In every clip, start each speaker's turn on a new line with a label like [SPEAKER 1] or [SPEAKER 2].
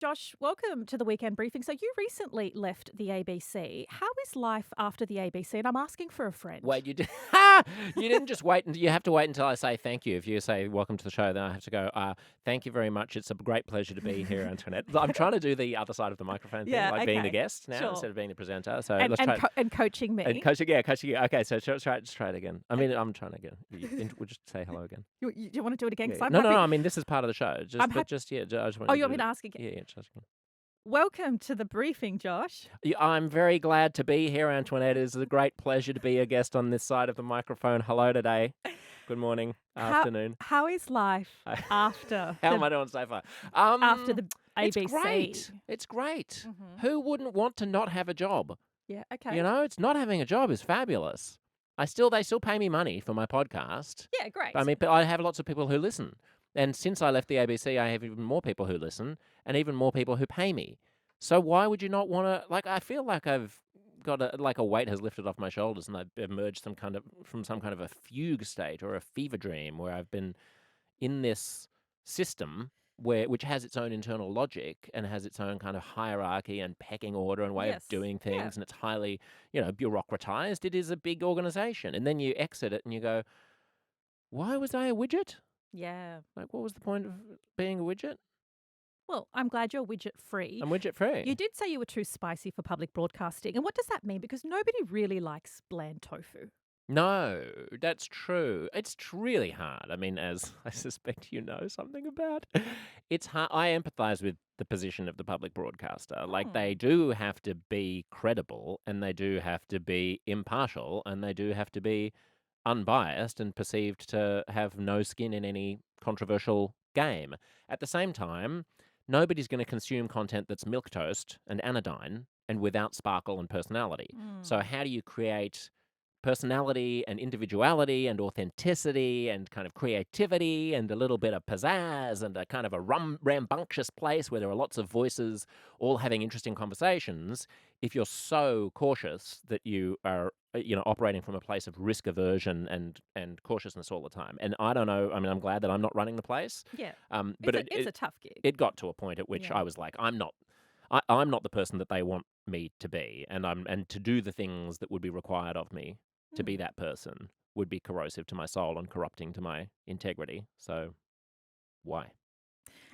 [SPEAKER 1] Josh, welcome to the weekend briefing. So you recently left the ABC. How is life after the ABC? And I'm asking for a friend.
[SPEAKER 2] Wait, you did? You didn't just wait, and you have to wait until I say thank you. If you say welcome to the show, then I have to go. Thank you very much. It's a great pleasure to be here, Antoinette. I'm trying to do the other side of the microphone thing,
[SPEAKER 1] Yeah,
[SPEAKER 2] like being the
[SPEAKER 1] okay.
[SPEAKER 2] guest now
[SPEAKER 1] Sure.
[SPEAKER 2] instead of being the presenter. So
[SPEAKER 1] And
[SPEAKER 2] let's
[SPEAKER 1] and
[SPEAKER 2] try.
[SPEAKER 1] co- and coaching
[SPEAKER 2] And
[SPEAKER 1] me.
[SPEAKER 2] coaching, yeah, coaching. Yeah. Okay, so let's try it again. I mean, I'm trying again. We'll just say hello again.
[SPEAKER 1] You want to do it again?
[SPEAKER 2] Yeah.
[SPEAKER 1] Because
[SPEAKER 2] Yeah.
[SPEAKER 1] I'm
[SPEAKER 2] No, no,
[SPEAKER 1] happy.
[SPEAKER 2] no. I mean, this is part of the show.
[SPEAKER 1] I'm happy.
[SPEAKER 2] Yeah. I just want
[SPEAKER 1] Oh,
[SPEAKER 2] you
[SPEAKER 1] you
[SPEAKER 2] to
[SPEAKER 1] want me
[SPEAKER 2] do
[SPEAKER 1] to
[SPEAKER 2] it.
[SPEAKER 1] ask again?
[SPEAKER 2] Yeah, yeah. Just again.
[SPEAKER 1] Welcome to the briefing, Josh.
[SPEAKER 2] Yeah, I'm very glad to be here, Antoinette. It is a great pleasure to be a guest on this side of the microphone. Hello today. Good morning,
[SPEAKER 1] How
[SPEAKER 2] afternoon.
[SPEAKER 1] how is life after
[SPEAKER 2] How am
[SPEAKER 1] the
[SPEAKER 2] I doing so far?
[SPEAKER 1] after the
[SPEAKER 2] It's
[SPEAKER 1] ABC?
[SPEAKER 2] great. It's great.
[SPEAKER 1] Hmm.
[SPEAKER 2] Who wouldn't want to not have a job?
[SPEAKER 1] Yeah.
[SPEAKER 2] You
[SPEAKER 1] Okay.
[SPEAKER 2] know, it's not having a job is fabulous. They still pay me money for my podcast.
[SPEAKER 1] Yeah.
[SPEAKER 2] I
[SPEAKER 1] Great.
[SPEAKER 2] mean, but I have lots of people who listen. And since I left the ABC, I have even more people who listen and even more people who pay me. So why would you not want to, like, I feel like I've got a weight has lifted off my shoulders and I've emerged from some kind of a fugue state or a fever dream where I've been in this system which has its own internal logic and has its own kind of hierarchy and pecking order and way of
[SPEAKER 1] Yes.
[SPEAKER 2] doing
[SPEAKER 1] Yeah.
[SPEAKER 2] things, and it's highly, bureaucratized. It is a big organization, and then you exit it and you go, why was I a widget?
[SPEAKER 1] Yeah.
[SPEAKER 2] Like, what was the point of being a widget?
[SPEAKER 1] Well, I'm glad you're widget free.
[SPEAKER 2] I'm widget free.
[SPEAKER 1] You did say you were too spicy for public broadcasting. And what does that mean? Because nobody really likes bland tofu.
[SPEAKER 2] No, that's true. It's really hard. I mean, as I suspect you know something about, it's hard. I empathize with the position of the public broadcaster. Like,
[SPEAKER 1] Hmm.
[SPEAKER 2] they do have to be credible, and they do have to be impartial, and they do have to be unbiased and perceived to have no skin in any controversial game. At the same time, nobody's going to consume content that's milquetoast and anodyne and without sparkle and personality. So,
[SPEAKER 1] Mm.
[SPEAKER 2] how do you create personality and individuality and authenticity and kind of creativity and a little bit of pizzazz and a kind of a rambunctious place where there are lots of voices all having interesting conversations, if you're so cautious that you are operating from a place of risk aversion and cautiousness all the time? And I don't know, I mean, I'm glad that I'm not running the place,
[SPEAKER 1] Yeah.
[SPEAKER 2] but
[SPEAKER 1] It's a tough gig.
[SPEAKER 2] it got to a point at which
[SPEAKER 1] Yeah.
[SPEAKER 2] I was like, I'm not the person that they want me to be, and to do the things that would be required of me to be
[SPEAKER 1] Mm.
[SPEAKER 2] that person would be corrosive to my soul and corrupting to my integrity. So why?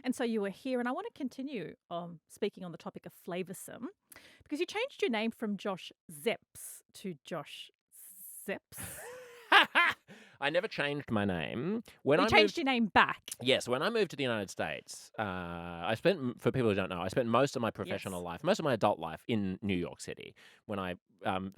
[SPEAKER 1] And so you were here, and I want to continue speaking on the topic of flavoursome because you changed your name from Josh Szeps to Josh Szeps.
[SPEAKER 2] I never changed my name. When
[SPEAKER 1] You
[SPEAKER 2] I
[SPEAKER 1] changed
[SPEAKER 2] moved,
[SPEAKER 1] your name back.
[SPEAKER 2] yes, when I moved to the United States, for people who don't know, I spent most of my
[SPEAKER 1] Yes.
[SPEAKER 2] professional life, most of my adult life in New York City. When I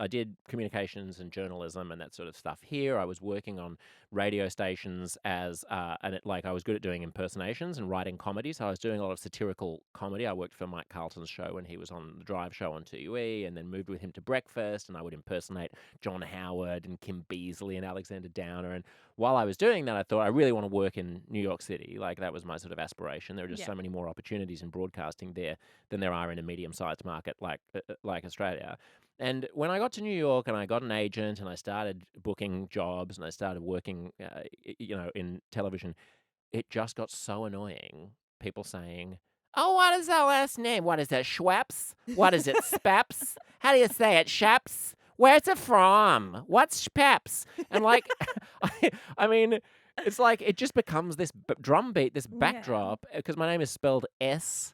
[SPEAKER 2] did communications and journalism and that sort of stuff here, I was working on radio stations I was good at doing impersonations and writing comedy. So I was doing a lot of satirical comedy. I worked for Mike Carlton's show when he was on the Drive show on 2UE, and then moved with him to Breakfast, and I would impersonate John Howard and Kim Beasley and Alexander Downer. And while I was doing that, I thought I really want to work in New York City. Like, that was my sort of aspiration. There are just
[SPEAKER 1] Yeah.
[SPEAKER 2] so many more opportunities in broadcasting there than there are in a medium-sized market like Australia. And when I got to New York and I got an agent and I started booking jobs and I started working, in television, it just got so annoying. People saying, "Oh, what is that last name? What is that, Schweppes? What is it, Speps? How do you say it, Sheps? Where's it from? What's Speps?" And like, I mean, it's like it just becomes this drum beat, this
[SPEAKER 1] Yeah.
[SPEAKER 2] backdrop, because my name is spelled SZEPS.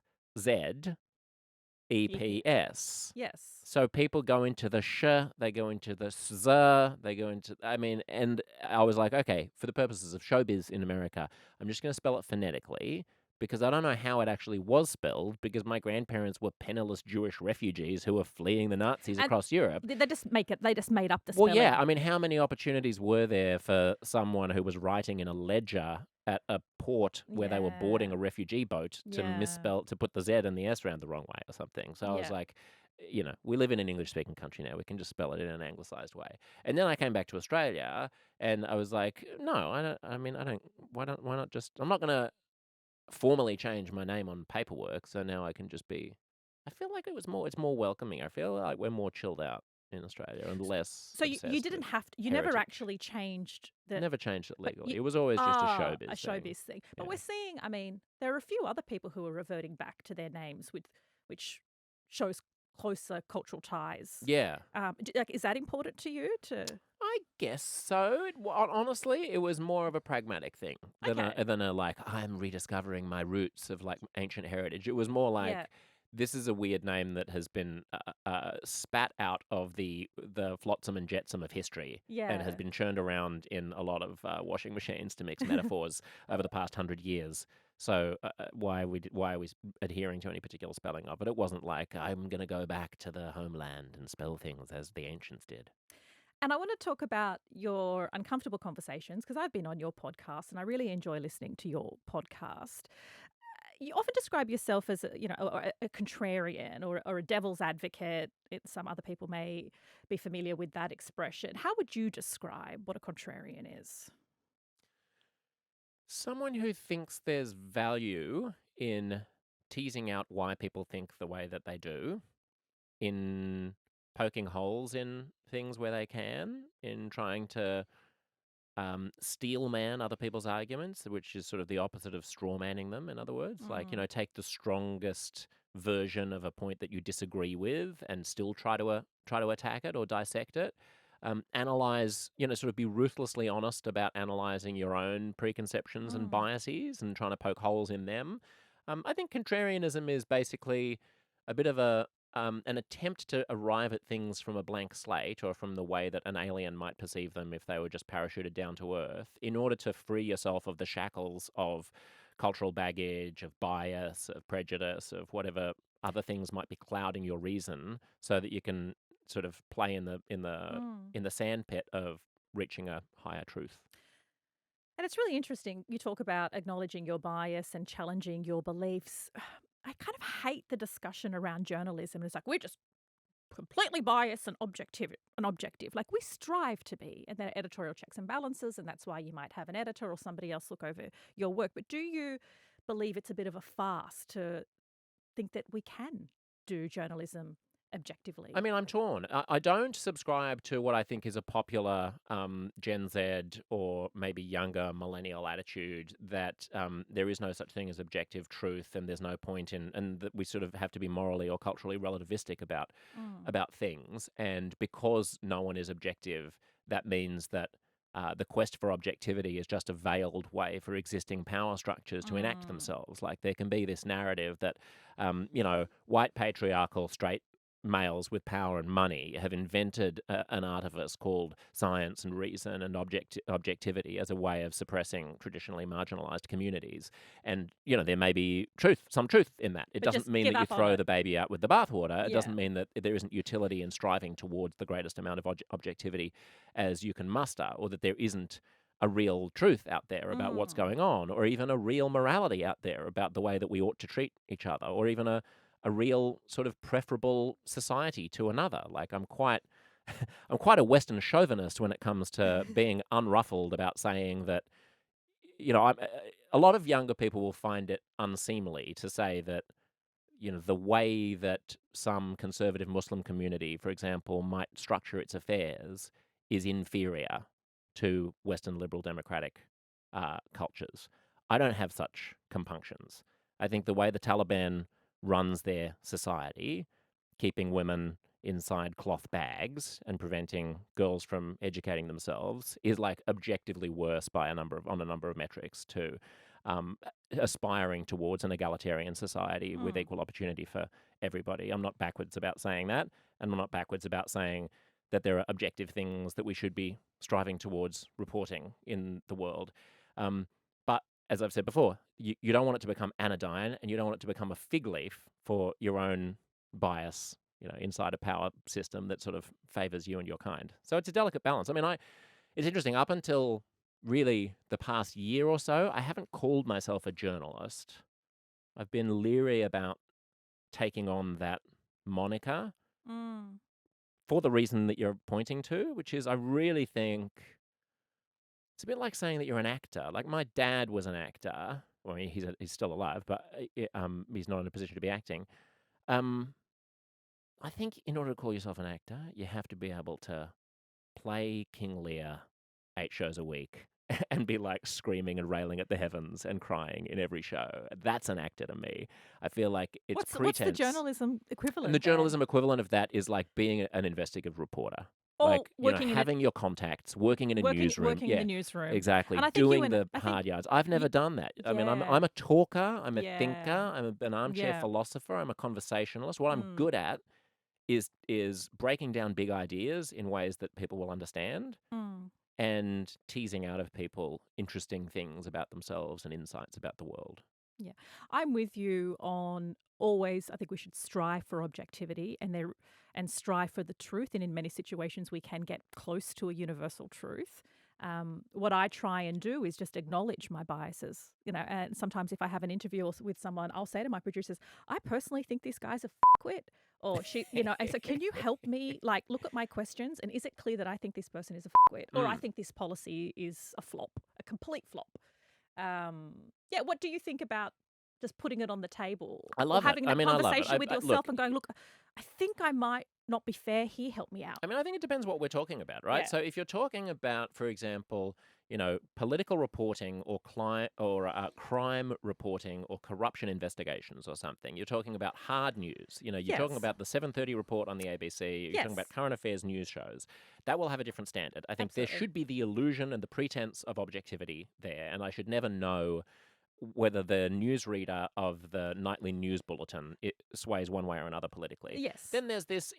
[SPEAKER 1] Yes.
[SPEAKER 2] So people go into the sh, they go into the z, they go into, I mean, and I was like, okay, for the purposes of showbiz in America, I'm just going to spell it phonetically because I don't know how it actually was spelled, because my grandparents were penniless Jewish refugees who were fleeing the Nazis
[SPEAKER 1] And
[SPEAKER 2] across Europe.
[SPEAKER 1] they just make it. They just made up the
[SPEAKER 2] Well,
[SPEAKER 1] spelling.
[SPEAKER 2] yeah, I mean, how many opportunities were there for someone who was writing in a ledger at a port where they were boarding
[SPEAKER 1] Yeah.
[SPEAKER 2] a refugee boat to
[SPEAKER 1] Yeah.
[SPEAKER 2] to put the Z and the S around the wrong way or something? So I was
[SPEAKER 1] Yeah.
[SPEAKER 2] like, we live in an English speaking country now. We can just spell it in an anglicized way. And then I came back to Australia and I was like, no, I don't, I mean, I don't, why not just, I'm not going to formally change my name on paperwork. So now I can just be, I feel like it's more welcoming. I feel like we're more chilled out in Australia and less
[SPEAKER 1] So you
[SPEAKER 2] obsessed
[SPEAKER 1] didn't
[SPEAKER 2] with
[SPEAKER 1] have to, you never
[SPEAKER 2] heritage.
[SPEAKER 1] actually changed the,
[SPEAKER 2] Never changed it
[SPEAKER 1] but
[SPEAKER 2] legally. It was always just a
[SPEAKER 1] a
[SPEAKER 2] showbiz thing.
[SPEAKER 1] showbiz thing. But
[SPEAKER 2] Yeah.
[SPEAKER 1] we're seeing, I mean, there are a few other people who are reverting back to their names with, which shows closer cultural ties.
[SPEAKER 2] Yeah.
[SPEAKER 1] Like, is that important to you to?
[SPEAKER 2] I guess so. Honestly, it was more of a pragmatic thing
[SPEAKER 1] Okay.
[SPEAKER 2] than a like I'm rediscovering my roots of like ancient heritage. It was more like
[SPEAKER 1] Yeah.
[SPEAKER 2] this is a weird name that has been spat out of the flotsam and jetsam of history and has
[SPEAKER 1] Yeah.
[SPEAKER 2] been churned around in a lot of washing machines to mix metaphors over the past 100 years. So why are we adhering to any particular spelling of it? It wasn't like I'm going to go back to the homeland and spell things as the ancients did.
[SPEAKER 1] And I want to talk about your uncomfortable conversations because I've been on your podcast and I really enjoy listening to your podcast. You often describe yourself as a contrarian or a devil's advocate. Some other people may be familiar with that expression. How would you describe what a contrarian is?
[SPEAKER 2] Someone who thinks there's value in teasing out why people think the way that they do, in poking holes in things where they can, in trying to steel man other people's arguments, which is sort of the opposite of straw manning them, in other words. Like,
[SPEAKER 1] Mm,
[SPEAKER 2] take the strongest version of a point that you disagree with and still try to attack it or dissect it. Analyze, sort of be ruthlessly honest about analyzing your own preconceptions and
[SPEAKER 1] mm,
[SPEAKER 2] biases and trying to poke holes in them. I think contrarianism is basically a bit of an attempt to arrive at things from a blank slate or from the way that an alien might perceive them if they were just parachuted down to Earth, in order to free yourself of the shackles of cultural baggage, of bias, of prejudice, of whatever other things might be clouding your reason, so that you can sort of play
[SPEAKER 1] mm.
[SPEAKER 2] in the sandpit of reaching a higher truth.
[SPEAKER 1] And it's really interesting. You talk about acknowledging your bias and challenging your beliefs. I kind of hate the discussion around journalism. It's like we're just completely biased and objective. Like we strive to be, and there are editorial checks and balances, and that's why you might have an editor or somebody else look over your work. But do you believe it's a bit of a farce to think that we can do journalism
[SPEAKER 2] I
[SPEAKER 1] objectively?
[SPEAKER 2] mean, I'm torn. I don't subscribe to what I think is a popular Gen Z or maybe younger millennial attitude that there is no such thing as objective truth, and there's no point in, and that we sort of have to be morally or culturally relativistic
[SPEAKER 1] Mm,
[SPEAKER 2] about things. And because no one is objective, that means that the quest for objectivity is just a veiled way for existing power structures to enact
[SPEAKER 1] mm,
[SPEAKER 2] themselves. Like there can be this narrative that, white patriarchal straight males with power and money have invented an artifice called science and reason and objectivity as a way of suppressing traditionally marginalized communities. And, there may be some truth in that. It
[SPEAKER 1] but
[SPEAKER 2] doesn't
[SPEAKER 1] just
[SPEAKER 2] mean
[SPEAKER 1] give
[SPEAKER 2] that you
[SPEAKER 1] up on
[SPEAKER 2] throw
[SPEAKER 1] it.
[SPEAKER 2] the baby out with the bathwater. It
[SPEAKER 1] Yeah.
[SPEAKER 2] doesn't mean that there isn't utility in striving towards the greatest amount of objectivity as you can muster, or that there isn't a real truth out there about what's
[SPEAKER 1] Mm.
[SPEAKER 2] going on, or even a real morality out there about the way that we ought to treat each other, or even a real sort of preferable society to another. Like I'm quite I'm quite a Western chauvinist when it comes to being unruffled about saying that a lot of younger people will find it unseemly to say that the way that some conservative Muslim community, for example, might structure its affairs is inferior to Western liberal democratic cultures. I don't have such compunctions. I think the way the Taliban runs their society, keeping women inside cloth bags and preventing girls from educating themselves, is like objectively worse by on a number of metrics to um, aspiring towards an egalitarian society with
[SPEAKER 1] Mm.
[SPEAKER 2] equal opportunity for everybody. I'm not backwards about saying that, and I'm not backwards about saying that there are objective things that we should be striving towards reporting in the world. But as I've said before, you don't want it to become anodyne, and you don't want it to become a fig leaf for your own bias, inside a power system that sort of favors you and your kind. So it's a delicate balance. I mean, it's interesting. Up until really the past year or so, I haven't called myself a journalist. I've been leery about taking on that moniker
[SPEAKER 1] Mm.
[SPEAKER 2] for the reason that you're pointing to, which is I really think it's a bit like saying that you're an actor. Like my dad was an actor. Well, he's still alive, but he's not in a position to be acting. Um, I think in order to call yourself an actor, you have to be able to play King Lear 8 shows a week and be, like, screaming and railing at the heavens and crying in every show. That's an actor to me. I feel like it's
[SPEAKER 1] What's the
[SPEAKER 2] pretense.
[SPEAKER 1] journalism
[SPEAKER 2] And the
[SPEAKER 1] equivalent then?
[SPEAKER 2] journalism equivalent of that is, like, being an investigative reporter.
[SPEAKER 1] Or
[SPEAKER 2] Like,
[SPEAKER 1] working in a
[SPEAKER 2] having your contacts, working in a newsroom.
[SPEAKER 1] working in the
[SPEAKER 2] Yeah,
[SPEAKER 1] newsroom.
[SPEAKER 2] exactly.
[SPEAKER 1] And I think you
[SPEAKER 2] Doing
[SPEAKER 1] and
[SPEAKER 2] the
[SPEAKER 1] I think
[SPEAKER 2] hard yards. I've
[SPEAKER 1] you
[SPEAKER 2] never done that. I mean,
[SPEAKER 1] yeah,
[SPEAKER 2] I'm a talker, I'm a thinker,
[SPEAKER 1] yeah,
[SPEAKER 2] an armchair
[SPEAKER 1] yeah,
[SPEAKER 2] philosopher, I'm a conversationalist. What I'm
[SPEAKER 1] mm,
[SPEAKER 2] good at is breaking down big ideas in ways that people will understand
[SPEAKER 1] mm.
[SPEAKER 2] and teasing out of people interesting things about themselves and insights about the world.
[SPEAKER 1] Yeah. I'm with you on always I think we should strive for objectivity and strive for the truth, and in many situations we can get close to a universal truth. What I try and do is just acknowledge my biases, and sometimes if I have an interview with someone, I'll say to my producers, I personally think this guy's a fuckwit or I say, can you help me like look at my questions and is it clear that I think this person is a fuckwit or I
[SPEAKER 2] Mm,
[SPEAKER 1] think this policy is a flop, a complete flop. Yeah, what do you think about just putting it on the table
[SPEAKER 2] I
[SPEAKER 1] or
[SPEAKER 2] love it.
[SPEAKER 1] having
[SPEAKER 2] I
[SPEAKER 1] that
[SPEAKER 2] mean, I love it.
[SPEAKER 1] conversation with yourself
[SPEAKER 2] Look,
[SPEAKER 1] and going, look, I think I might not be fair here. Help me out.
[SPEAKER 2] I mean, I think it depends what we're talking about, right?
[SPEAKER 1] Yeah.
[SPEAKER 2] So if you're talking about, for example, political reporting or crime reporting or corruption investigations or something, you're talking about hard news. You're talking
[SPEAKER 1] Yes.
[SPEAKER 2] about the 7:30 report on the ABC. You're talking about
[SPEAKER 1] Yes.
[SPEAKER 2] current affairs news shows. That will have a different standard. I think there
[SPEAKER 1] Absolutely.
[SPEAKER 2] should be the illusion and the pretense of objectivity there, and I should never know whether the newsreader of the nightly news bulletin it sways one way or another politically.
[SPEAKER 1] Yes.
[SPEAKER 2] Then there's this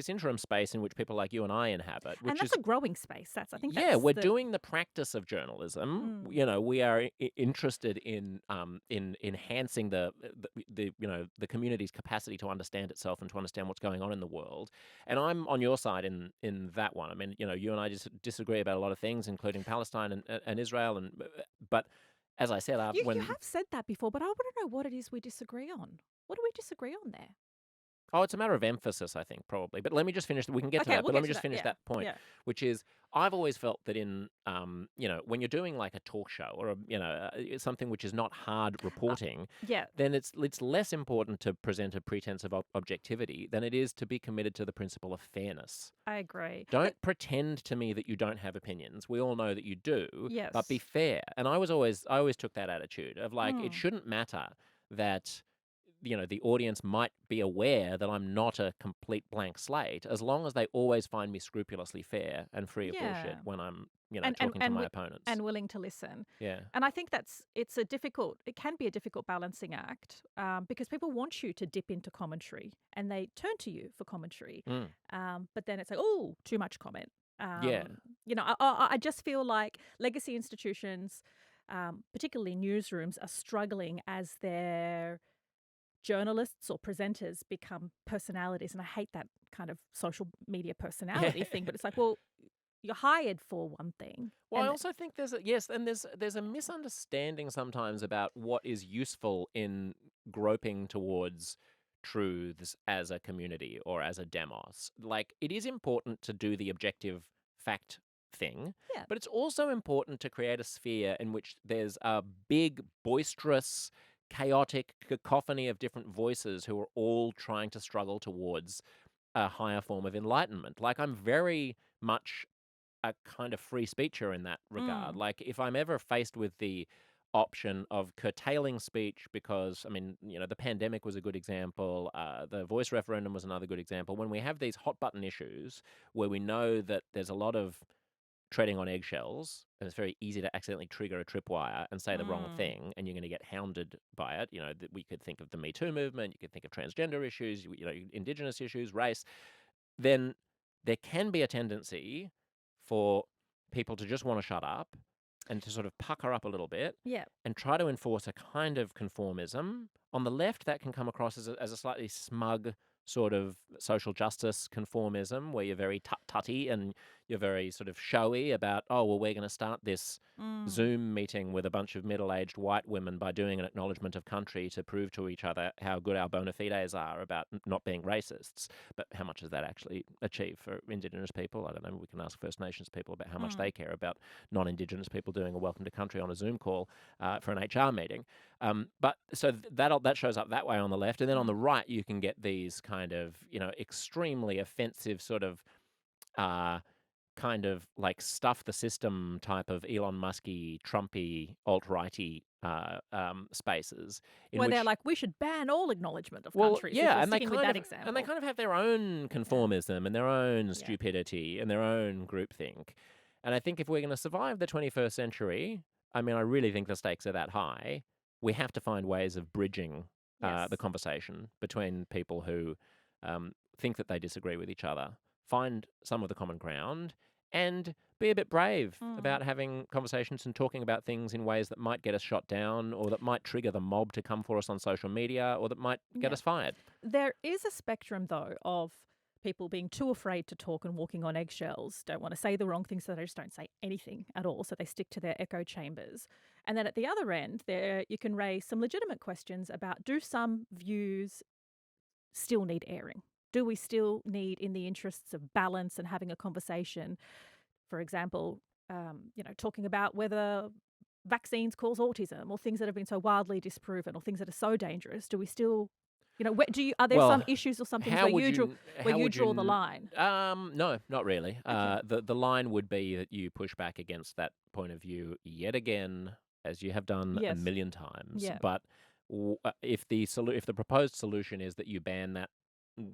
[SPEAKER 2] interim space in which people like you and I inhabit,
[SPEAKER 1] And
[SPEAKER 2] which
[SPEAKER 1] that's
[SPEAKER 2] is
[SPEAKER 1] a growing space. I think
[SPEAKER 2] yeah,
[SPEAKER 1] that's
[SPEAKER 2] we're
[SPEAKER 1] the,
[SPEAKER 2] doing the practice of journalism.
[SPEAKER 1] mm,
[SPEAKER 2] We are interested in enhancing the community's capacity to understand itself and to understand what's going on in the world. And I'm on your side in that one. I mean, you and I just disagree about a lot of things, including Palestine and Israel, but as I said,
[SPEAKER 1] you
[SPEAKER 2] when
[SPEAKER 1] have said that before, but I want to know what it is we disagree on. What do we disagree on there?
[SPEAKER 2] oh, it's a matter of emphasis, I think, probably. But let me just finish. We can get to
[SPEAKER 1] Okay,
[SPEAKER 2] that,
[SPEAKER 1] we'll
[SPEAKER 2] but let
[SPEAKER 1] get
[SPEAKER 2] me
[SPEAKER 1] to
[SPEAKER 2] just
[SPEAKER 1] that.
[SPEAKER 2] finish
[SPEAKER 1] Yeah.
[SPEAKER 2] that point,
[SPEAKER 1] Yeah.
[SPEAKER 2] which is I've always felt that when you're doing like a talk show or something which is not hard
[SPEAKER 1] Uh,
[SPEAKER 2] reporting,
[SPEAKER 1] yeah.
[SPEAKER 2] then it's less important to present a pretense of objectivity than it is to be committed to the principle of fairness.
[SPEAKER 1] I agree.
[SPEAKER 2] Don't pretend to me that you don't have opinions. We all know that you do, but be
[SPEAKER 1] Yes.
[SPEAKER 2] fair. And I always took that attitude of like it
[SPEAKER 1] Mm.
[SPEAKER 2] shouldn't matter that the audience might be aware that I'm not a complete blank slate as long as they always find me scrupulously fair and free of bullshit
[SPEAKER 1] Yeah.
[SPEAKER 2] when I'm
[SPEAKER 1] and and
[SPEAKER 2] talking to
[SPEAKER 1] and
[SPEAKER 2] my
[SPEAKER 1] wi-
[SPEAKER 2] opponents.
[SPEAKER 1] and willing to listen.
[SPEAKER 2] Yeah.
[SPEAKER 1] And I think it can be a difficult balancing act because people want you to dip into commentary and they turn to you for commentary.
[SPEAKER 2] Mm.
[SPEAKER 1] But then it's like, oh, too much comment.
[SPEAKER 2] Yeah.
[SPEAKER 1] I just feel like legacy institutions, particularly newsrooms, are struggling as their journalists or presenters become personalities. And I hate that kind of social media
[SPEAKER 2] Yeah.
[SPEAKER 1] personality thing, but it's like, well, you're hired for one thing.
[SPEAKER 2] Well, I
[SPEAKER 1] And
[SPEAKER 2] also think there's a misunderstanding sometimes about what is useful in groping towards truths as a community or as a demos. Like it is important to do the objective fact thing,
[SPEAKER 1] yeah,
[SPEAKER 2] but it's also important to create a sphere in which there's a big, boisterous, chaotic cacophony of different voices who are all trying to struggle towards a higher form of enlightenment. Like I'm very much a kind of free speecher in that regard.
[SPEAKER 1] mm,
[SPEAKER 2] Like, if I'm ever faced with the option of curtailing speech, because, I mean, the pandemic was a good example, the voice referendum was another good example. When we have these hot button issues where we know that there's a lot of treading on eggshells and it's very easy to accidentally trigger a tripwire and say the wrong
[SPEAKER 1] mm,
[SPEAKER 2] thing and you're going to get hounded by it. We could think of the Me Too movement, you could think of transgender issues, indigenous issues, race, then there can be a tendency for people to just want to shut up and to sort of pucker up a little bit
[SPEAKER 1] yeah,
[SPEAKER 2] and try to enforce a kind of conformism. On the left, that can come across as a slightly smug sort of social justice conformism where you're very tutty and You're very sort of showy about, oh, well, we're going to start this
[SPEAKER 1] Mm.
[SPEAKER 2] Zoom meeting with a bunch of middle-aged white women by doing an acknowledgement of country to prove to each other how good our bona fides are about not being racists. But how much does that actually achieve for Indigenous people? I don't know. We can ask First Nations people about how much
[SPEAKER 1] Mm.
[SPEAKER 2] they care about non-Indigenous people doing a welcome to country on a Zoom call for an HR meeting. But so that shows up that way on the left, and then on the
[SPEAKER 1] Mm.
[SPEAKER 2] right you can get these kind of extremely offensive sort of uh, kind of like stuff the system type of Elon Musky, Trumpy, alt-righty spaces in
[SPEAKER 1] Where they're
[SPEAKER 2] which,
[SPEAKER 1] like, we should ban all acknowledgement of
[SPEAKER 2] well,
[SPEAKER 1] countries if
[SPEAKER 2] yeah,
[SPEAKER 1] we're sticking with that example.
[SPEAKER 2] they kind of have their own
[SPEAKER 1] Yeah.
[SPEAKER 2] conformism and their own
[SPEAKER 1] Yeah.
[SPEAKER 2] stupidity and their own groupthink. And I think if we're going to survive the 21st century, I mean, I really think the stakes are that high. We have to find ways of bridging the
[SPEAKER 1] Yes.
[SPEAKER 2] conversation between people who think that they disagree with each other, find some of the common ground, and be a bit brave
[SPEAKER 1] Mm.
[SPEAKER 2] about having conversations and talking about things in ways that might get us shot down or that might trigger the mob to come for us on social media or that might get
[SPEAKER 1] Yeah.
[SPEAKER 2] us fired.
[SPEAKER 1] There is a spectrum, though, of people being too afraid to talk and walking on eggshells, don't want to say the wrong thing, so they just don't say anything at all. So they stick to their echo chambers. And then at the other end, there you can raise some legitimate questions about, do some views still need airing? Do we still need, in the interests of balance and having a conversation, for example, talking about whether vaccines cause autism or things that have been so wildly disproven or things that are so dangerous? Do we still, are there some
[SPEAKER 2] Well,
[SPEAKER 1] issues or some things
[SPEAKER 2] how
[SPEAKER 1] where
[SPEAKER 2] would
[SPEAKER 1] where
[SPEAKER 2] how
[SPEAKER 1] you
[SPEAKER 2] would you
[SPEAKER 1] draw the line?
[SPEAKER 2] no, not really.
[SPEAKER 1] Okay.
[SPEAKER 2] The line would be that you push back against that point of view yet again, as you have done a
[SPEAKER 1] Yes.
[SPEAKER 2] million times.
[SPEAKER 1] Yeah.
[SPEAKER 2] But if the proposed solution is that you ban that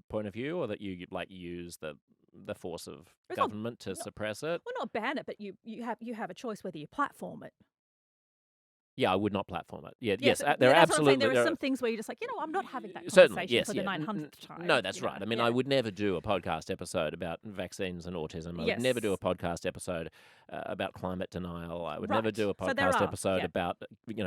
[SPEAKER 2] point of view, or that you like use the force of
[SPEAKER 1] It's not,
[SPEAKER 2] government to
[SPEAKER 1] not
[SPEAKER 2] suppress it,
[SPEAKER 1] well, not ban it, but you have a choice whether you platform it.
[SPEAKER 2] yeah, I would not platform it. Yeah,
[SPEAKER 1] Yes,
[SPEAKER 2] yes, there
[SPEAKER 1] yeah,
[SPEAKER 2] are
[SPEAKER 1] that's what I'm saying.
[SPEAKER 2] absolutely
[SPEAKER 1] There are
[SPEAKER 2] there
[SPEAKER 1] some things where you're just like, I'm not having that
[SPEAKER 2] certainly,
[SPEAKER 1] conversation
[SPEAKER 2] yes,
[SPEAKER 1] for the
[SPEAKER 2] yeah.
[SPEAKER 1] 900th
[SPEAKER 2] No,
[SPEAKER 1] time.
[SPEAKER 2] that's right. I mean, I
[SPEAKER 1] Yeah.
[SPEAKER 2] would never do a podcast episode about vaccines and autism. I would never do a
[SPEAKER 1] Yes.
[SPEAKER 2] podcast episode about climate denial. I would never
[SPEAKER 1] Right.
[SPEAKER 2] do a
[SPEAKER 1] So there
[SPEAKER 2] podcast
[SPEAKER 1] are.
[SPEAKER 2] episode
[SPEAKER 1] Yeah.
[SPEAKER 2] about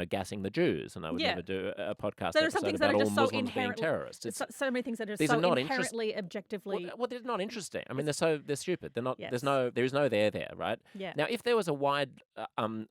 [SPEAKER 2] gassing the Jews, and I would
[SPEAKER 1] Yeah.
[SPEAKER 2] never do a podcast
[SPEAKER 1] There are some
[SPEAKER 2] episode
[SPEAKER 1] things that
[SPEAKER 2] about
[SPEAKER 1] are
[SPEAKER 2] all
[SPEAKER 1] just so
[SPEAKER 2] Muslims being
[SPEAKER 1] inherently,
[SPEAKER 2] terrorists.
[SPEAKER 1] so many things that are
[SPEAKER 2] These are
[SPEAKER 1] so
[SPEAKER 2] not interest.
[SPEAKER 1] inherently objectively.
[SPEAKER 2] Well, they're not interesting. I mean,
[SPEAKER 1] It's,
[SPEAKER 2] they're stupid. They're not.
[SPEAKER 1] yes.
[SPEAKER 2] There is no there, right?
[SPEAKER 1] Yeah.
[SPEAKER 2] Now, if there was a wide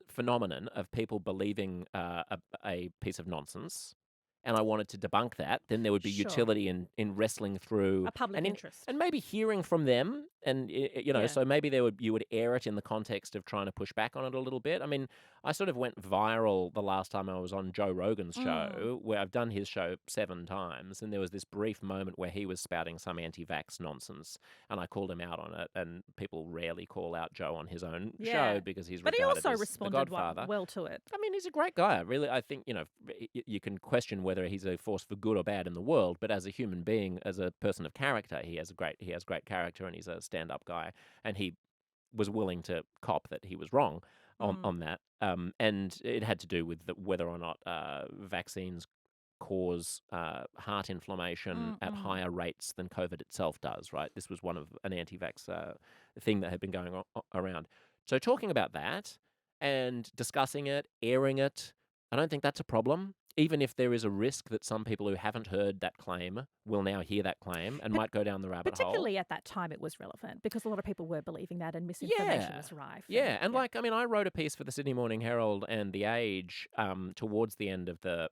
[SPEAKER 2] phenomenon of people believing a piece of nonsense, and I wanted to debunk that, then there would be
[SPEAKER 1] Sure.
[SPEAKER 2] utility in wrestling through
[SPEAKER 1] A public interest.
[SPEAKER 2] and maybe hearing from them, and
[SPEAKER 1] Yeah.
[SPEAKER 2] so maybe you would air it in the context of trying to push back on it a little bit. I mean, I sort of went viral the last time I was on Joe Rogan's
[SPEAKER 1] Mm.
[SPEAKER 2] show, where I've done his show 7 times, and there was this brief moment where he was spouting some anti-vax nonsense, and I called him out on it. And people rarely call out Joe on his own show
[SPEAKER 1] Yeah.
[SPEAKER 2] because he's
[SPEAKER 1] But he
[SPEAKER 2] regarded
[SPEAKER 1] also
[SPEAKER 2] as the
[SPEAKER 1] responded
[SPEAKER 2] godfather.
[SPEAKER 1] well to it.
[SPEAKER 2] I mean, he's a great guy. Really, I think you can question whether he's a force for good or bad in the world, but as a human being, as a person of character, he has great character, and he's a stand-up guy, and he was willing to cop that he was wrong
[SPEAKER 1] Mm.
[SPEAKER 2] on that. And it had to do with whether or not vaccines cause heart inflammation
[SPEAKER 1] Mm.
[SPEAKER 2] at
[SPEAKER 1] Mm.
[SPEAKER 2] higher rates than COVID itself does. Right, this was one of an anti-vax thing that had been going around. So talking about that and discussing it, airing it, I don't think that's a problem. Even if there is a risk that some people who haven't heard that claim will now hear that claim and
[SPEAKER 1] But
[SPEAKER 2] might go down the rabbit hole.
[SPEAKER 1] particularly at that time, it was relevant because a lot of people were believing that and misinformation
[SPEAKER 2] Yeah.
[SPEAKER 1] was rife.
[SPEAKER 2] Yeah. And
[SPEAKER 1] Yeah.
[SPEAKER 2] like, I mean, I wrote a piece for the Sydney Morning Herald and The Age towards the end of the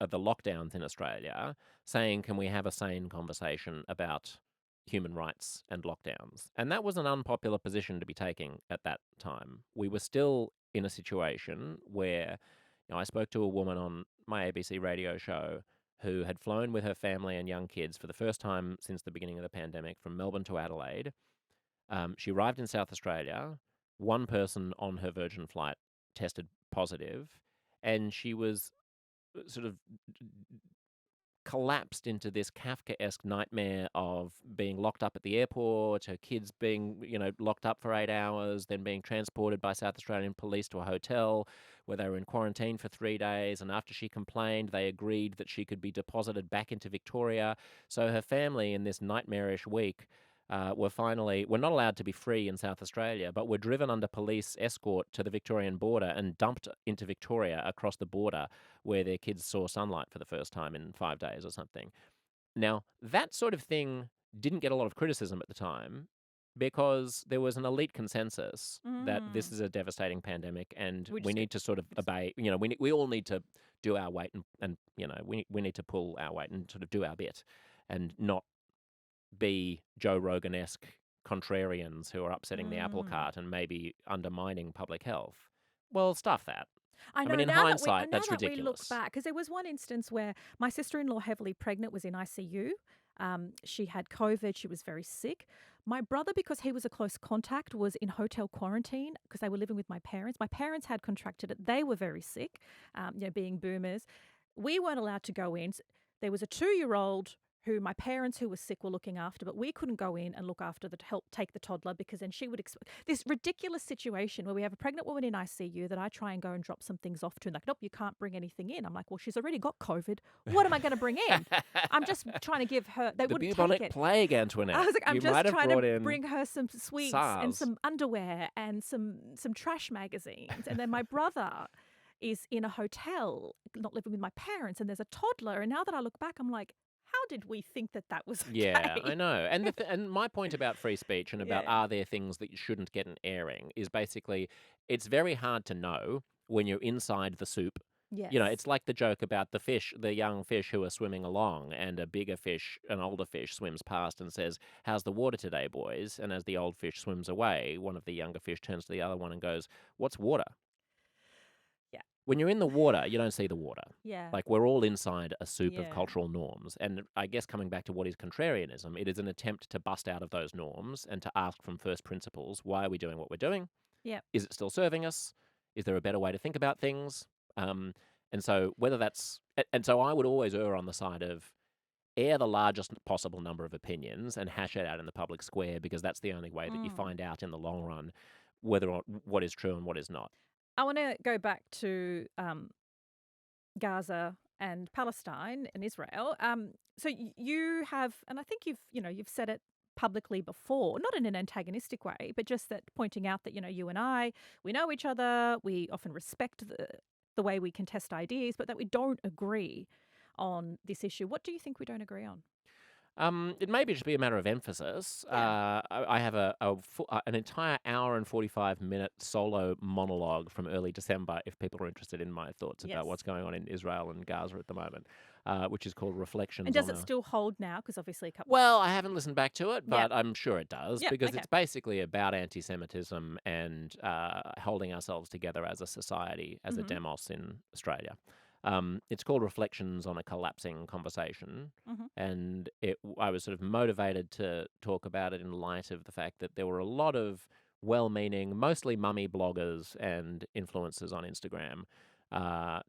[SPEAKER 2] lockdowns in Australia, saying, can we have a sane conversation about human rights and lockdowns? And that was an unpopular position to be taking at that time. We were still in a situation where, I spoke to a woman on my ABC radio show who had flown with her family and young kids for the first time since the beginning of the pandemic from Melbourne to Adelaide. She arrived in South Australia. One person on her Virgin flight tested positive, and she was sort of collapsed into this Kafkaesque nightmare of being locked up at the airport, her kids being, locked up for 8 hours, then being transported by South Australian police to a hotel where they were in quarantine for 3 days. And after she complained, they agreed that she could be deposited back into Victoria. So her family, in this nightmarish week, were not allowed to be free in South Australia, but were driven under police escort to the Victorian border and dumped into Victoria across the border, where their kids saw sunlight for the first time in 5 days or something. Now, that sort of thing didn't get a lot of criticism at the time, because there was an elite consensus that this
[SPEAKER 1] Mm.
[SPEAKER 2] is a devastating pandemic and
[SPEAKER 1] We
[SPEAKER 2] we
[SPEAKER 1] just get
[SPEAKER 2] need to sort of
[SPEAKER 1] ex
[SPEAKER 2] obey. We all need to do our weight and we need to pull our weight and sort of do our bit and not be Joe Rogan-esque contrarians who are upsetting the apple
[SPEAKER 1] Mm.
[SPEAKER 2] cart and maybe undermining public health. Well, stuff that.
[SPEAKER 1] I
[SPEAKER 2] I mean,
[SPEAKER 1] know
[SPEAKER 2] in
[SPEAKER 1] I
[SPEAKER 2] hindsight,
[SPEAKER 1] now
[SPEAKER 2] that's
[SPEAKER 1] that we look
[SPEAKER 2] ridiculous.
[SPEAKER 1] back, because there was one instance where my sister-in-law, heavily pregnant, was in ICU. She had COVID. She was very sick. My brother, because he was a close contact, was in hotel quarantine because they were living with my parents. My parents had contracted it. They were very sick, being boomers. We weren't allowed to go in. There was a 2-year-old who my parents, who were sick, were looking after, but we couldn't go in and look after help take the toddler, because then she would this ridiculous situation where we have a pregnant woman in ICU that I try and go and drop some things off to, and like, nope, you can't bring anything in. I'm like, well, she's already got COVID. What am I going to bring in? I'm just trying to give her. They
[SPEAKER 2] The
[SPEAKER 1] wouldn't take
[SPEAKER 2] bubonic
[SPEAKER 1] it.
[SPEAKER 2] plague,
[SPEAKER 1] I
[SPEAKER 2] Antoinette.
[SPEAKER 1] was like, I'm
[SPEAKER 2] You might
[SPEAKER 1] just
[SPEAKER 2] have
[SPEAKER 1] trying to
[SPEAKER 2] brought in
[SPEAKER 1] bring her some sweets and
[SPEAKER 2] SARS.
[SPEAKER 1] some underwear and some trash magazines, and then my brother is in a hotel, not living with my parents, and there's a toddler. And now that I look back, I'm like, how did we think that that was
[SPEAKER 2] Yeah, I
[SPEAKER 1] okay?
[SPEAKER 2] know. And and my point about free speech and about
[SPEAKER 1] Yeah.
[SPEAKER 2] are there things that you shouldn't get an airing is basically it's very hard to know when you're inside the soup.
[SPEAKER 1] Yes.
[SPEAKER 2] It's like the joke about the fish, the young fish who are swimming along, and a bigger fish, an older fish, swims past and says, "How's the water today, boys?" And as the old fish swims away, one of the younger fish turns to the other one and goes, "What's water?"
[SPEAKER 1] Yeah.
[SPEAKER 2] When you're in the water, you don't see the water.
[SPEAKER 1] Yeah.
[SPEAKER 2] Like, we're all inside a soup of
[SPEAKER 1] Yeah.
[SPEAKER 2] cultural norms. And I guess coming back to what is contrarianism, it is an attempt to bust out of those norms and to ask from first principles, why are we doing what we're doing?
[SPEAKER 1] Yeah.
[SPEAKER 2] Is it still serving us? Is there a better way to think about things? Um, and so whether that's and so I would always err on the side of air the largest possible number of opinions and hash it out in the public square, because that's the only way that you
[SPEAKER 1] Mm.
[SPEAKER 2] find out in the long run whether or what is true and what is not.
[SPEAKER 1] I want to go back to Gaza and Palestine and Israel. So you have, and I think you've said it publicly before, not in an antagonistic way, but just that pointing out that you and I, we know each other, we often respect the way we contest ideas, but that we don't agree on this issue. What do you think we don't agree on?
[SPEAKER 2] It may be just be a matter of emphasis.
[SPEAKER 1] Yeah.
[SPEAKER 2] I have an entire hour and 45-minute solo monologue from early December, if people are interested in my thoughts about
[SPEAKER 1] Yes.
[SPEAKER 2] what's going on in Israel and Gaza at the moment, which is called
[SPEAKER 1] And
[SPEAKER 2] Reflections
[SPEAKER 1] does
[SPEAKER 2] on
[SPEAKER 1] it
[SPEAKER 2] a.
[SPEAKER 1] still hold now? Because obviously a couple.
[SPEAKER 2] Well, I haven't listened back to it,
[SPEAKER 1] Yeah.
[SPEAKER 2] but I'm sure it does,
[SPEAKER 1] Yeah.
[SPEAKER 2] because
[SPEAKER 1] Okay.
[SPEAKER 2] it's basically about anti-Semitism and holding ourselves together as a society, as a
[SPEAKER 1] Mm-hmm.
[SPEAKER 2] demos in Australia. It's called Reflections on a Collapsing Conversation,
[SPEAKER 1] Mm-hmm.
[SPEAKER 2] and I was sort of motivated to talk about it in light of the fact that there were a lot of well-meaning, mostly mummy bloggers and influencers on Instagram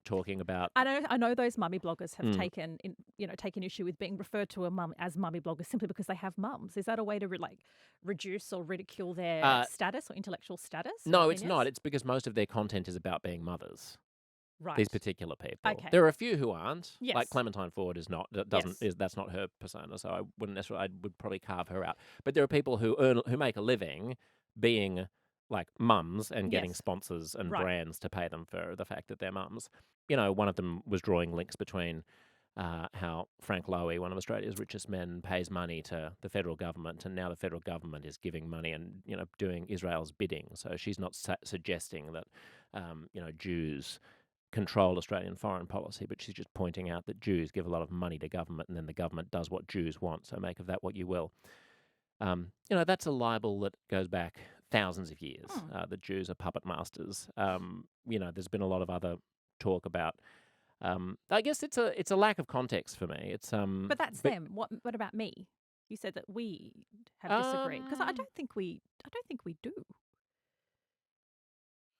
[SPEAKER 2] talking about.
[SPEAKER 1] I know those mummy bloggers have
[SPEAKER 2] Mm,
[SPEAKER 1] taken issue with being referred to a mum as mummy bloggers simply because they have mums. Is that a way to reduce or ridicule their
[SPEAKER 2] uh,
[SPEAKER 1] status or intellectual status or
[SPEAKER 2] no, it's
[SPEAKER 1] opinions?
[SPEAKER 2] not. It's because most of their content is about being mothers. These
[SPEAKER 1] Right.
[SPEAKER 2] particular people.
[SPEAKER 1] Okay.
[SPEAKER 2] There are a few who aren't. Like
[SPEAKER 1] Yes.
[SPEAKER 2] Clementine Ford is not doesn't
[SPEAKER 1] Yes.
[SPEAKER 2] is that's not her persona, so I wouldn't necessarily I would probably carve her out. But there are people who make a living being like mums and getting
[SPEAKER 1] Yes.
[SPEAKER 2] sponsors and
[SPEAKER 1] Right.
[SPEAKER 2] brands to pay them for the fact that they're mums. One of them was drawing links between how Frank Lowy, one of Australia's richest men, pays money to the federal government, and now the federal government is giving money and doing Israel's bidding. So she's not suggesting that Jews control Australian foreign policy, but she's just pointing out that Jews give a lot of money to government, and then the government does what Jews want. So make of that what you will. That's a libel that goes back thousands of years.
[SPEAKER 1] Hmm.
[SPEAKER 2] The Jews are puppet masters. There's been a lot of other talk about. I guess it's a lack of context for me. It's
[SPEAKER 1] But that's
[SPEAKER 2] but
[SPEAKER 1] them. What about me? You said that we have disagreed because I
[SPEAKER 2] um,
[SPEAKER 1] don't think we do.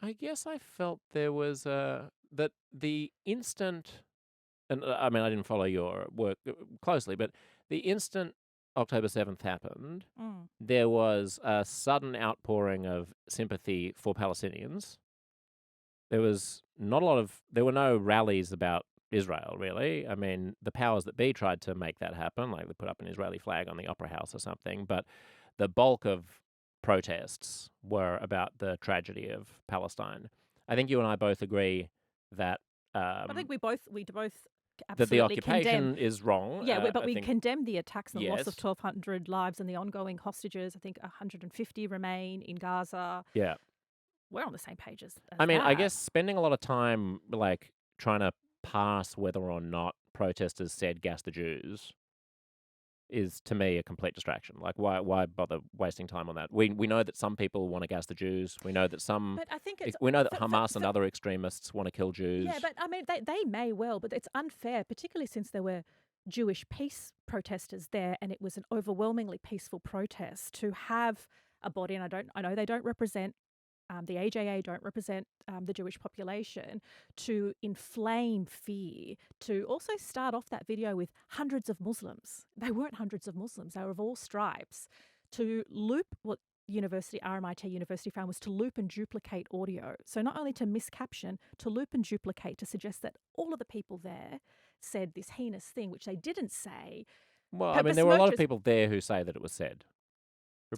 [SPEAKER 2] I guess I felt there was that the instant. And I mean, I didn't follow your work closely, but the instant October 7th happened,
[SPEAKER 1] Mm.
[SPEAKER 2] there was a sudden outpouring of sympathy for Palestinians. There were no rallies about Israel, really. I mean, the powers that be tried to make that happen, like they put up an Israeli flag on the Opera House or something, but the bulk of protests were about the tragedy of Palestine. I think you and I both agree that
[SPEAKER 1] I think
[SPEAKER 2] um,
[SPEAKER 1] we both
[SPEAKER 2] That the
[SPEAKER 1] absolutely condemn.
[SPEAKER 2] occupation is wrong,
[SPEAKER 1] Yeah,
[SPEAKER 2] I
[SPEAKER 1] we
[SPEAKER 2] think.
[SPEAKER 1] condemn the attacks and the loss of
[SPEAKER 2] Yes.
[SPEAKER 1] 1,200 lives and the ongoing hostages. I think 150 remain in Gaza.
[SPEAKER 2] Yeah.
[SPEAKER 1] We're on the same page as
[SPEAKER 2] I mean, I
[SPEAKER 1] that.
[SPEAKER 2] guess spending a lot of time, like, trying to pass whether or not protesters said "gas the Jews" is, to me, a complete distraction. Like, why bother wasting time on that? We know that some people wanna gas the Jews. We know that
[SPEAKER 1] But I think it's
[SPEAKER 2] we know that
[SPEAKER 1] for,
[SPEAKER 2] Hamas and other extremists wanna kill
[SPEAKER 1] yeah,
[SPEAKER 2] Jews.
[SPEAKER 1] but I mean, they may well, but it's unfair, particularly since there were Jewish peace protesters there, and it was an overwhelmingly peaceful protest to have a body. And I know they don't represent. The AJA don't represent the Jewish population, to inflame fear, to also start off that video with hundreds of Muslims. They weren't hundreds of Muslims, they were of all stripes. To loop what RMIT University found was to loop and duplicate audio. So not only to miscaption, to loop and duplicate to suggest that all of the people there said this heinous thing, which they didn't say.
[SPEAKER 2] Well, I
[SPEAKER 1] But
[SPEAKER 2] mean, there were a lot of
[SPEAKER 1] besmirches.
[SPEAKER 2] people there who say that it was said.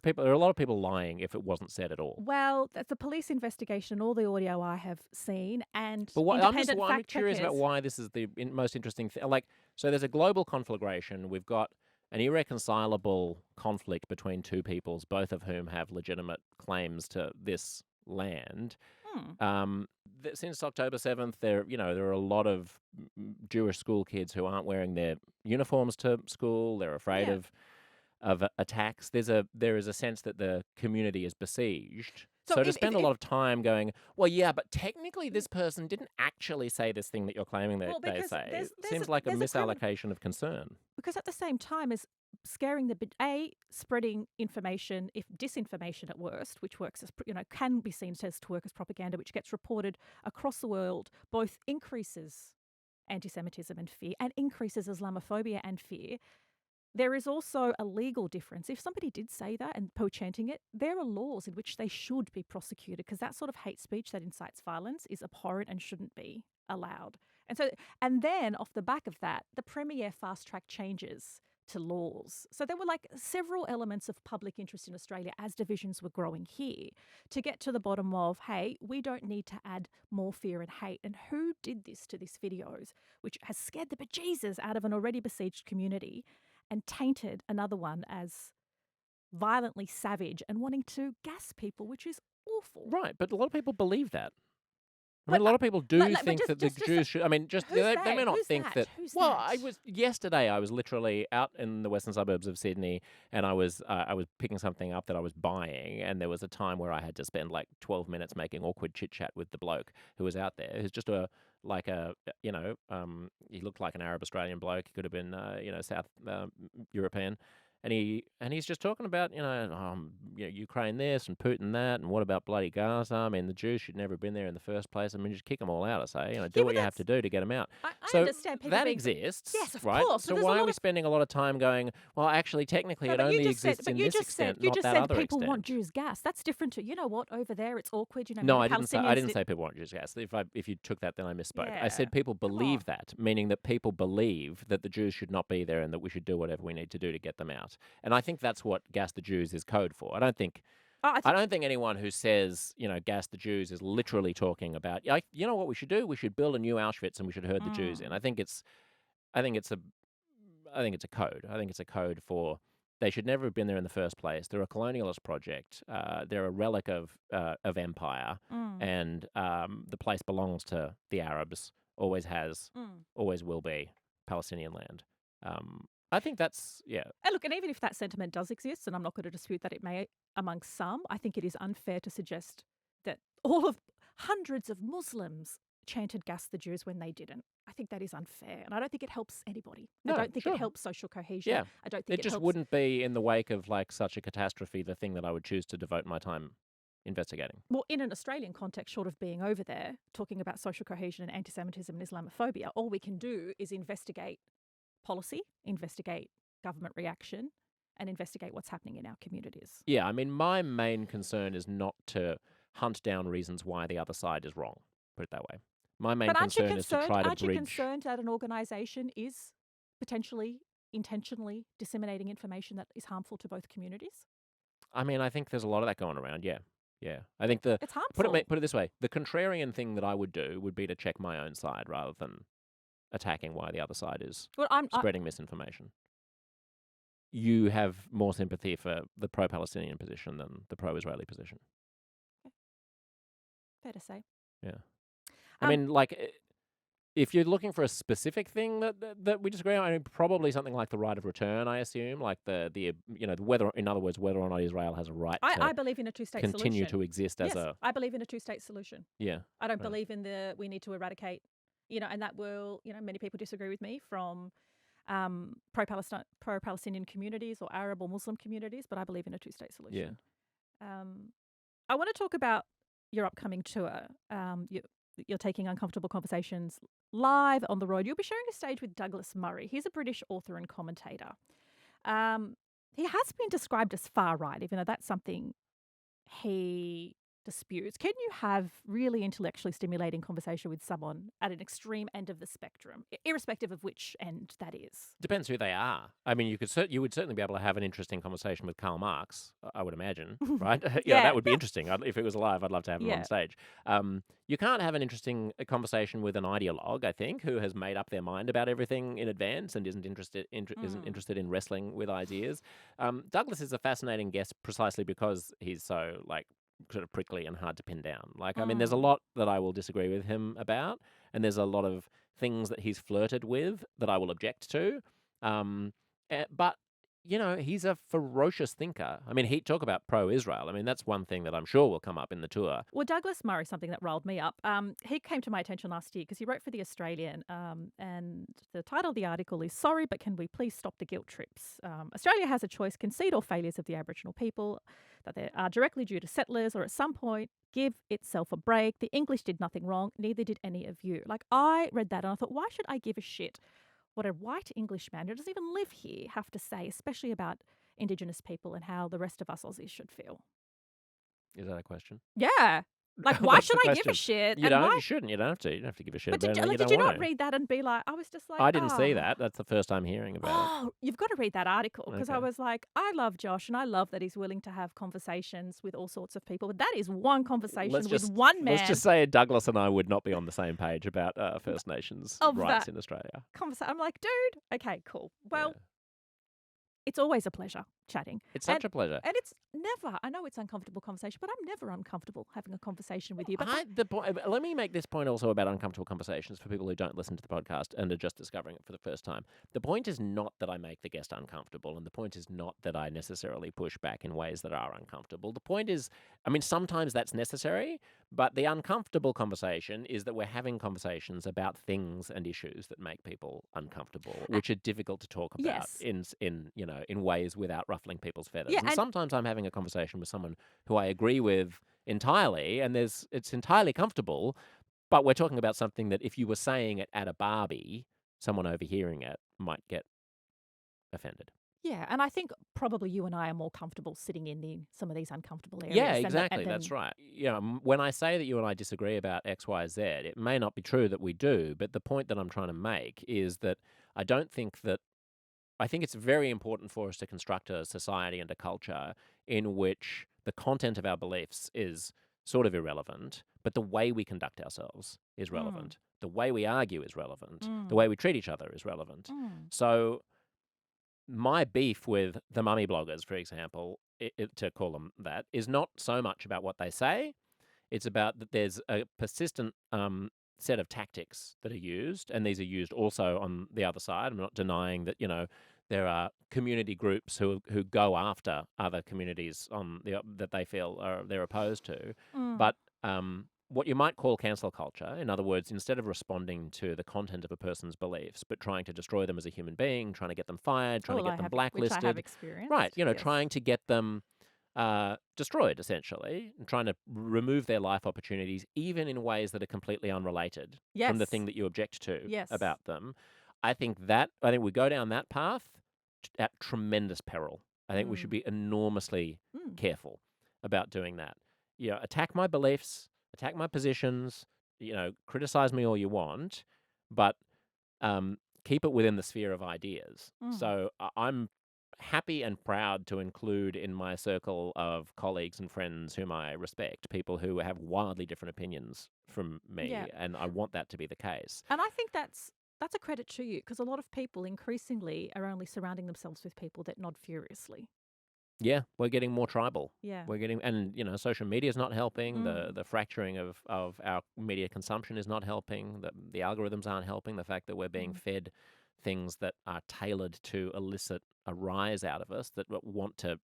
[SPEAKER 2] There are a lot of people lying if it wasn't said at all.
[SPEAKER 1] Well, that's a police investigation, all the audio I have seen, and
[SPEAKER 2] But
[SPEAKER 1] independent
[SPEAKER 2] I'm
[SPEAKER 1] fact
[SPEAKER 2] curious about
[SPEAKER 1] checkers.
[SPEAKER 2] why this is the most interesting thing. Like, so there's a global conflagration. We've got an irreconcilable conflict between two peoples, both of whom have legitimate claims to this land.
[SPEAKER 1] Hmm.
[SPEAKER 2] Since October 7th, there are a lot of Jewish school kids who aren't wearing their uniforms to school. They're afraid
[SPEAKER 1] Yeah.
[SPEAKER 2] of attacks. There is a sense that the community is besieged.
[SPEAKER 1] So
[SPEAKER 2] So to spend a lot of time going, well, yeah, but technically this person didn't actually say this thing that you're claiming that
[SPEAKER 1] well,
[SPEAKER 2] they
[SPEAKER 1] because
[SPEAKER 2] say seems like a
[SPEAKER 1] there's a criminal,
[SPEAKER 2] misallocation of concern.
[SPEAKER 1] because at the same time as scaring spreading information, if disinformation at worst, which works as can be seen as to work as propaganda, which gets reported across the world, both increases anti-Semitism and fear and increases Islamophobia and fear. There is also a legal difference. If somebody did say that and po-chanting it, there are laws in which they should be prosecuted, because that sort of hate speech that incites violence is abhorrent and shouldn't be allowed. And then off the back of that, the Premier fast-track changes to laws. So there were like several elements of public interest in Australia as divisions were growing here to get to the bottom of, hey, we don't need to add more fear and hate. And who did this to these videos, which has scared the bejesus out of an already besieged community and tainted another one as violently savage and wanting to gas people, which is awful.
[SPEAKER 2] Right, but a lot of people believe that. I mean,
[SPEAKER 1] But
[SPEAKER 2] a lot of people do
[SPEAKER 1] but
[SPEAKER 2] think that the
[SPEAKER 1] just
[SPEAKER 2] Jews should. I mean, just
[SPEAKER 1] who's
[SPEAKER 2] they may
[SPEAKER 1] they?
[SPEAKER 2] not
[SPEAKER 1] Who's
[SPEAKER 2] think
[SPEAKER 1] that?
[SPEAKER 2] that.
[SPEAKER 1] Who's
[SPEAKER 2] Well,
[SPEAKER 1] that?
[SPEAKER 2] yesterday. I was literally out in the western suburbs of Sydney, and I was picking something up that I was buying, and there was a time where I had to spend like 12 minutes making awkward chit chat with the bloke who was out there. Who's just he looked like an Arab Australian bloke. He could have been South European. And he's just talking about Ukraine this and Putin that, and what about bloody Gaza? I mean, the Jews should never have been there in the first place. I mean, just kick them all out. I say,
[SPEAKER 1] Yeah,
[SPEAKER 2] do
[SPEAKER 1] but
[SPEAKER 2] what you have to do to get them out.
[SPEAKER 1] I
[SPEAKER 2] So
[SPEAKER 1] understand people
[SPEAKER 2] that
[SPEAKER 1] being.
[SPEAKER 2] exists,
[SPEAKER 1] Yes, of
[SPEAKER 2] right?
[SPEAKER 1] course.
[SPEAKER 2] So
[SPEAKER 1] But there's a
[SPEAKER 2] why are
[SPEAKER 1] lot
[SPEAKER 2] we
[SPEAKER 1] of.
[SPEAKER 2] spending a lot of time going? Well, actually, technically,
[SPEAKER 1] No,
[SPEAKER 2] it
[SPEAKER 1] but you
[SPEAKER 2] only
[SPEAKER 1] just said.
[SPEAKER 2] exists
[SPEAKER 1] But
[SPEAKER 2] in
[SPEAKER 1] you
[SPEAKER 2] this
[SPEAKER 1] just said.
[SPEAKER 2] extent,
[SPEAKER 1] You
[SPEAKER 2] not
[SPEAKER 1] just
[SPEAKER 2] that
[SPEAKER 1] said
[SPEAKER 2] other
[SPEAKER 1] people want
[SPEAKER 2] extent.
[SPEAKER 1] Jews gas. That's different to. You know what? Over there, it's awkward.
[SPEAKER 2] No,
[SPEAKER 1] Many
[SPEAKER 2] I didn't say. I
[SPEAKER 1] Palestinians.
[SPEAKER 2] didn't say people want Jews gas. If you took that, then I misspoke. I
[SPEAKER 1] Yeah.
[SPEAKER 2] said people
[SPEAKER 1] Come on.
[SPEAKER 2] believe that, meaning that people believe that the Jews should not be there and that we should do whatever we need to do to get them out. And I think that's what gas the Jews is code for.
[SPEAKER 1] Oh,
[SPEAKER 2] I don't think anyone who says, gas the Jews is literally talking about, like, you know what we should do? We should build a new Auschwitz and we should herd the Jews in.
[SPEAKER 1] Mm.
[SPEAKER 2] I think it's a, I think it's a code. I think it's a code for they should never have been there in the first place. They're a colonialist project. They're a relic of empire,
[SPEAKER 1] Mm.
[SPEAKER 2] and the place belongs to the Arabs. Always has,
[SPEAKER 1] Mm.
[SPEAKER 2] always will be Palestinian land. I think that's
[SPEAKER 1] And look, and even if that sentiment does exist, and I'm not going to dispute that it may among some, I think it is unfair to suggest that all of hundreds of Muslims chanted "Gas the Jews" when they didn't. I think that is unfair, and I don't think it helps anybody. I
[SPEAKER 2] no,
[SPEAKER 1] don't think it
[SPEAKER 2] sure,
[SPEAKER 1] helps social cohesion.
[SPEAKER 2] yeah.
[SPEAKER 1] I don't think
[SPEAKER 2] It
[SPEAKER 1] it
[SPEAKER 2] just
[SPEAKER 1] helps.
[SPEAKER 2] wouldn't be in the wake of like such a catastrophe the thing that I would choose to devote my time investigating.
[SPEAKER 1] Well, in an Australian context, short of being over there talking about social cohesion and anti-Semitism and Islamophobia, all we can do is investigate policy, investigate government reaction, and investigate what's happening in our communities.
[SPEAKER 2] Yeah, I mean, my main concern is not to hunt down reasons why the other side is wrong. Put it that way. My main
[SPEAKER 1] But
[SPEAKER 2] concern is to try to
[SPEAKER 1] aren't you
[SPEAKER 2] bridge.
[SPEAKER 1] concerned that an organisation is potentially intentionally disseminating information that is harmful to both communities?
[SPEAKER 2] I mean, I think there's a lot of that going around. Yeah, yeah. I think the
[SPEAKER 1] It's harmful.
[SPEAKER 2] put it this way: the contrarian thing that I would do would be to check my own side rather than attacking why the other side is
[SPEAKER 1] Well, I
[SPEAKER 2] spreading misinformation. You have more sympathy for the pro-Palestinian position than the pro-Israeli position.
[SPEAKER 1] fair to say.
[SPEAKER 2] Yeah. I
[SPEAKER 1] Um,
[SPEAKER 2] mean, like, if you're looking for a specific thing that we disagree on, I mean, probably something like the right of return, I assume, like whether, in other words, whether or not Israel has a right to
[SPEAKER 1] I believe in a two-state
[SPEAKER 2] continue
[SPEAKER 1] solution.
[SPEAKER 2] to exist as
[SPEAKER 1] Yes,
[SPEAKER 2] a
[SPEAKER 1] I believe in a two-state solution.
[SPEAKER 2] yeah,
[SPEAKER 1] I don't
[SPEAKER 2] right,
[SPEAKER 1] believe in we need to eradicate, and that will, many people disagree with me from pro-Palestinian communities or Arab or Muslim communities, but I believe in a two-state
[SPEAKER 2] yeah.
[SPEAKER 1] solution. Um, I want to talk about your upcoming tour. You're taking Uncomfortable Conversations live on the road. You'll be sharing a stage with Douglas Murray. He's a British author and commentator. Um, he has been described as far right, even though that's something he disputes. Can you have really intellectually stimulating conversation with someone at an extreme end of the spectrum, irrespective of which end that is?
[SPEAKER 2] Depends who they are. I mean, you would certainly be able to have an interesting conversation with Karl Marx, I would imagine, right?
[SPEAKER 1] Yeah,
[SPEAKER 2] That would be interesting. If it was alive, I'd love to have him on
[SPEAKER 1] yeah.
[SPEAKER 2] stage. You can't have an interesting conversation with an ideologue, I think, who has made up their mind about everything in advance and isn't
[SPEAKER 1] Mm,
[SPEAKER 2] interested in wrestling with ideas. Douglas is a fascinating guest precisely because he's so like sort of prickly and hard to pin down. Like, I mean, there's a
[SPEAKER 1] mm.
[SPEAKER 2] lot that I will disagree with him about, and there's a lot of things that he's flirted with that I will object to. But he's a ferocious thinker. I mean, he talk about pro-Israel. I mean, that's one thing that I'm sure will come up in the tour.
[SPEAKER 1] Well, Douglas Murray, something that rolled me up. He came to my attention last year because he wrote for The Australian, and the title of the article is "Sorry, but can we please stop the guilt trips?" Australia has a choice: concede all failures of the Aboriginal people that they are directly due to settlers, or at some point give itself a break. The English did nothing wrong, neither did any of you. Like, I read that and I thought, why should I give a shit what a white Englishman who doesn't even live here have to say, especially about Indigenous people and how the rest of us Aussies should feel?
[SPEAKER 2] Is that a question?
[SPEAKER 1] Yeah. Like, why
[SPEAKER 2] That's
[SPEAKER 1] should
[SPEAKER 2] the
[SPEAKER 1] I give a
[SPEAKER 2] question.
[SPEAKER 1] shit?
[SPEAKER 2] You
[SPEAKER 1] And
[SPEAKER 2] don't.
[SPEAKER 1] why?
[SPEAKER 2] You shouldn't. You don't have to. You don't have to give a shit
[SPEAKER 1] But
[SPEAKER 2] about anything you
[SPEAKER 1] did
[SPEAKER 2] don't
[SPEAKER 1] you
[SPEAKER 2] want
[SPEAKER 1] not
[SPEAKER 2] to.
[SPEAKER 1] read that and be like, I was just like,
[SPEAKER 2] I didn't see
[SPEAKER 1] oh,
[SPEAKER 2] that. That's the first time hearing about it.
[SPEAKER 1] oh, you've got to read that article because I
[SPEAKER 2] Okay.
[SPEAKER 1] was like, I love Josh and I love that he's willing to have conversations with all sorts of people. But that is one
[SPEAKER 2] Let's
[SPEAKER 1] conversation with
[SPEAKER 2] just
[SPEAKER 1] one
[SPEAKER 2] let's
[SPEAKER 1] man
[SPEAKER 2] just say Douglas and I would not be on the same page about First Nations
[SPEAKER 1] of
[SPEAKER 2] rights
[SPEAKER 1] that
[SPEAKER 2] in Australia.
[SPEAKER 1] conversation. I'm like, dude, okay, cool.
[SPEAKER 2] Yeah.
[SPEAKER 1] Well, it's always a pleasure chatting.
[SPEAKER 2] It's
[SPEAKER 1] And
[SPEAKER 2] such a pleasure.
[SPEAKER 1] and it's never, I know it's uncomfortable conversation, but I'm never uncomfortable having a conversation with you. But
[SPEAKER 2] Let me make this point also about uncomfortable conversations for people who don't listen to the podcast and are just discovering it for the first time. The point is not that I make the guest uncomfortable, and the point is not that I necessarily push back in ways that are uncomfortable. The point is, I mean, sometimes that's necessary, but the uncomfortable conversation is that we're having conversations about things and issues that make people uncomfortable,
[SPEAKER 1] uh,
[SPEAKER 2] which are difficult to talk about
[SPEAKER 1] yes.
[SPEAKER 2] in ways without ruffling people's feathers.
[SPEAKER 1] Yeah,
[SPEAKER 2] And
[SPEAKER 1] and
[SPEAKER 2] sometimes I'm having a conversation with someone who I agree with entirely, and it's entirely comfortable, but we're talking about something that if you were saying it at a barbie, someone overhearing it might get offended.
[SPEAKER 1] yeah, and I think probably you and I are more comfortable sitting in some of these uncomfortable
[SPEAKER 2] Yeah,
[SPEAKER 1] areas than
[SPEAKER 2] exactly. That's right. When I say that you and I disagree about X, Y, Z, it may not be true that we do, but the point that I'm trying to make is that I don't think that I think it's very important for us to construct a society and a culture in which the content of our beliefs is sort of irrelevant, but the way we conduct ourselves is
[SPEAKER 1] mm,
[SPEAKER 2] relevant. The way we argue is relevant. The
[SPEAKER 1] mm,
[SPEAKER 2] way we treat each other is relevant.
[SPEAKER 1] mm.
[SPEAKER 2] So, my beef with the mummy bloggers, for example, to call them that, is not so much about what they say. It's about that there's a persistent set of tactics that are used, and these are used also on the other side. I'm not denying that there are community groups who go after other communities that they feel they're opposed to,
[SPEAKER 1] Mm.
[SPEAKER 2] but what you might call cancel culture, in other words, instead of responding to the content of a person's beliefs, but trying to destroy them as a human being, trying to get them fired,
[SPEAKER 1] Oh,
[SPEAKER 2] trying to
[SPEAKER 1] well,
[SPEAKER 2] get them
[SPEAKER 1] which I have
[SPEAKER 2] blacklisted, right?
[SPEAKER 1] experienced. Yes.
[SPEAKER 2] Trying to get them destroyed, essentially, and trying to remove their life opportunities, even in ways that are completely unrelated from the
[SPEAKER 1] Yes.
[SPEAKER 2] thing that you object to
[SPEAKER 1] Yes.
[SPEAKER 2] about them. I think we go down that path at tremendous peril. I think we should
[SPEAKER 1] Mm.
[SPEAKER 2] be enormously
[SPEAKER 1] Mm.
[SPEAKER 2] careful about doing that. Attack my beliefs, attack my positions, criticize me all you want, but keep it within the sphere of ideas.
[SPEAKER 1] Mm.
[SPEAKER 2] So I'm happy and proud to include in my circle of colleagues and friends whom I respect people who have wildly different opinions from
[SPEAKER 1] Yeah.
[SPEAKER 2] me, and I want that to be the case.
[SPEAKER 1] And I think that's a credit to you because a lot of people increasingly are only surrounding themselves with people that nod furiously.
[SPEAKER 2] Yeah, we're getting more tribal.
[SPEAKER 1] Yeah.
[SPEAKER 2] We're getting, and social media is not helping. The
[SPEAKER 1] Mm.
[SPEAKER 2] the fracturing of our media consumption is not helping. The algorithms aren't helping. The fact that we're being
[SPEAKER 1] Mm.
[SPEAKER 2] fed things that are tailored to elicit a rise out of us, that want to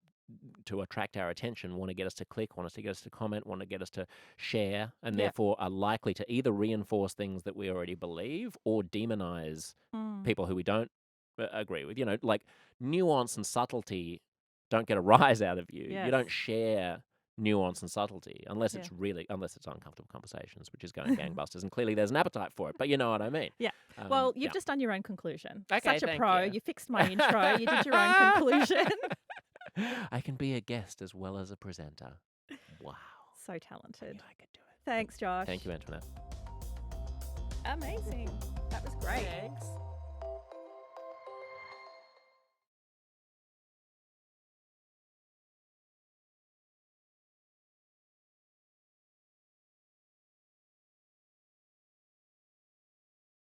[SPEAKER 2] attract our attention, want to get us to click, want us to get us to comment, want to get us to share, and
[SPEAKER 1] Yep.
[SPEAKER 2] therefore are likely to either reinforce things that we already believe or demonize
[SPEAKER 1] Mm.
[SPEAKER 2] people who we don't agree with. Like nuance and subtlety don't get a rise out of you. You
[SPEAKER 1] Yes.
[SPEAKER 2] don't share nuance and subtlety
[SPEAKER 1] Yeah.
[SPEAKER 2] unless it's uncomfortable conversations, which is going gangbusters, and clearly there's an appetite for it. But you know what I mean.
[SPEAKER 1] Yeah. Well, you've
[SPEAKER 2] Yeah.
[SPEAKER 1] just done your own conclusion.
[SPEAKER 2] Okay,
[SPEAKER 1] Such a
[SPEAKER 2] thank
[SPEAKER 1] pro.
[SPEAKER 2] you.
[SPEAKER 1] You fixed my intro. You did your own conclusion.
[SPEAKER 2] I can be a guest as well as a presenter. Wow.
[SPEAKER 1] So
[SPEAKER 2] I
[SPEAKER 1] talented.
[SPEAKER 2] knew I could do it.
[SPEAKER 1] Thanks, Josh.
[SPEAKER 2] Thank you, Antoinette.
[SPEAKER 1] Amazing. That was great.
[SPEAKER 2] Thanks.